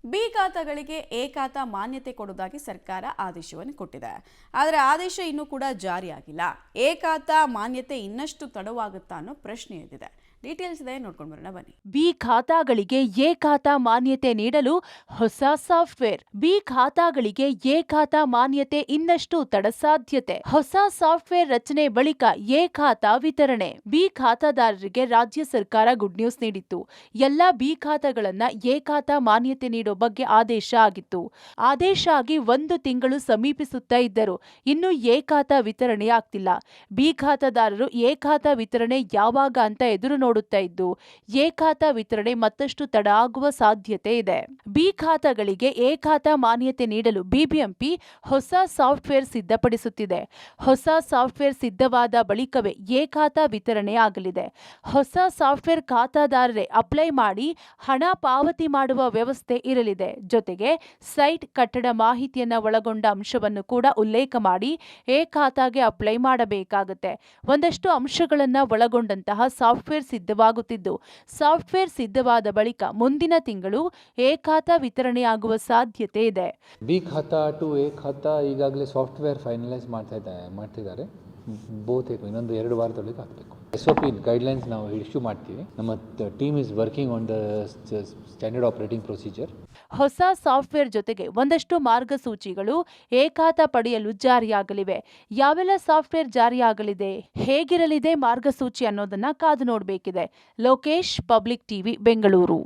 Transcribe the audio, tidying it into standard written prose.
B ಖಾತಾಗಳಿಗೆ A ಖಾತಾ ಮಾನ್ಯತೆ ಕೊಡುವುದಾಗಿ ಸರ್ಕಾರ ಆದೇಶವನ್ನು ಕೊಟ್ಟಿದೆ. ಆದರೆ ಆದೇಶ ಇನ್ನೂ ಕೂಡ ಜಾರಿಯಾಗಿಲ್ಲ. ಎ ಖಾತಾ ಮಾನ್ಯತೆ ಇನ್ನಷ್ಟು ತಡವಾಗುತ್ತಾ ಅನ್ನೋ ಪ್ರಶ್ನೆ ಎದ್ದಿದೆ. ಡೀಟೇಲ್ಸ್ ಇದೆ, ನೋಡ್ಕೊಂಡು ಬರೋಣ ಬನ್ನಿ. ಬಿ ಖಾತಾಗಳಿಗೆ ಎ ಖಾತಾ ಮಾನ್ಯತೆ ನೀಡಲು ಹೊಸ ಸಾಫ್ಟ್ವೇರ್. ಬಿ ಖಾತಾಗಳಿಗೆ ಎ ಖಾತಾ ಮಾನ್ಯತೆ ಇನ್ನಷ್ಟು ತಡ ಸಾಧ್ಯತೆ. ಹೊಸ ಸಾಫ್ಟ್ವೇರ್ ರಚನೆ ಬಳಿಕ ಎ ಖಾತಾ ವಿತರಣೆ. ಬಿ ಖಾತಾದಾರರಿಗೆ ರಾಜ್ಯ ಸರ್ಕಾರ ಗುಡ್ ನ್ಯೂಸ್ ನೀಡಿತ್ತು. ಎಲ್ಲಾ ಬಿ ಖಾತಾಗಳನ್ನ ಎ ಖಾತಾ ಮಾನ್ಯತೆ ನೀಡೋ ಬಗ್ಗೆ ಆದೇಶ ಆಗಿತ್ತು. ಆದೇಶ ಆಗಿ 1 ತಿಂಗಳು ಸಮೀಪಿಸುತ್ತಾ ಇದ್ದರು. ಇನ್ನು ಎ ಖಾತಾ ವಿತರಣೆ ಆಗ್ತಿಲ್ಲ. ಬಿ ಖಾತಾದಾರರು ಎ ಖಾತಾ ವಿತರಣೆ ಯಾವಾಗ ಅಂತ ಎದುರು ನೋಡುತ್ತಾ ಇದ್ದು, ಎ ಖಾತಾ ವಿತರಣೆ ಮತ್ತಷ್ಟು ತಡ ಆಗುವ ಸಾಧ್ಯತೆ ಇದೆ. ಬಿ ಖಾತಾಗಳಿಗೆ ಎ ಖಾತಾ ಮಾನ್ಯತೆ ನೀಡಲು ಬಿಬಿಎಂಪಿ ಹೊಸ ಸಾಫ್ಟ್ವೇರ್ ಸಿದ್ಧಪಡಿಸುತ್ತಿದೆ. ಹೊಸ ಸಾಫ್ಟ್ವೇರ್ ಸಿದ್ಧವಾದ ಬಳಿಕವೇ ಎ ಖಾತಾ ವಿತರಣೆ ಆಗಲಿದೆ. ಹೊಸ ಸಾಫ್ಟ್ವೇರ್ ಖಾತಾದಾರರೇ ಅಪ್ಲೈ ಮಾಡಿ ಹಣ ಪಾವತಿ ಮಾಡುವ ವ್ಯವಸ್ಥೆ ಇರಲಿದೆ. ಜೊತೆಗೆ ಸೈಟ್, ಕಟ್ಟಡ ಮಾಹಿತಿಯನ್ನು ಒಳಗೊಂಡ ಅಂಶವನ್ನು ಕೂಡ ಉಲ್ಲೇಖ ಮಾಡಿ ಎ ಖಾತಾಗೆ ಅಪ್ಲೈ ಮಾಡಬೇಕಾಗುತ್ತೆ. ಒಂದಷ್ಟು ಅಂಶಗಳನ್ನು ಒಳಗೊಂಡಂತಹ ಸಾಫ್ಟ್ವೇರ್ ಸಿದ್ಧವಾಗುತ್ತಿದ್ದು, ಸಾಫ್ಟ್ವೇರ್ ಸಿದ್ಧವಾದ ಬಳಿಕ ಮುಂದಿನ ತಿಂಗಳು ಎ ಖಾತಾ ವಿತರಣೆಯಾಗುವ ಸಾಧ್ಯತೆ ಇದೆ. ಬಿ ಖಾತಾ ಟು ಎ ಖಾತಾ ಈಗಾಗಲೇ ಸಾಫ್ಟ್ವೇರ್ ಫೈನಲೈಸ್ ಮಾಡ್ತಿದ್ದಾರೆ. ಬೋತ್ ಇನ್ನೊಂದು 2 ವಾರದೊಳಗೆ ಆಗಬೇಕು. SOP ಗೈಡ್ಲೈನ್ಸ್ ನಾವು ಇಶ್ಯೂ ಮಾಡ್ತೀವಿ. ನಮ್ಮ team is working on the standard operating procedure. ಹೊಸ ಸಾಫ್ಟ್ವೇರ್ ಜೊತೆಗೆ ಒಂದಷ್ಟು ಮಾರ್ಗಸೂಚಿಗಳು ಎ ಖಾತಾ ಪಡೆಯಲು ಜಾರಿಯಾಗಲಿವೆ. ಯಾವೆಲ್ಲ ಸಾಫ್ಟ್ವೇರ್ ಜಾರಿಯಾಗಲಿದೆ, ಹೇಗಿರಲಿದೆ ಮಾರ್ಗಸೂಚಿ ಅನ್ನೋದನ್ನ ಕಾದು ನೋಡಬೇಕಿದೆ. Lokesh, public TV, Bengaluru.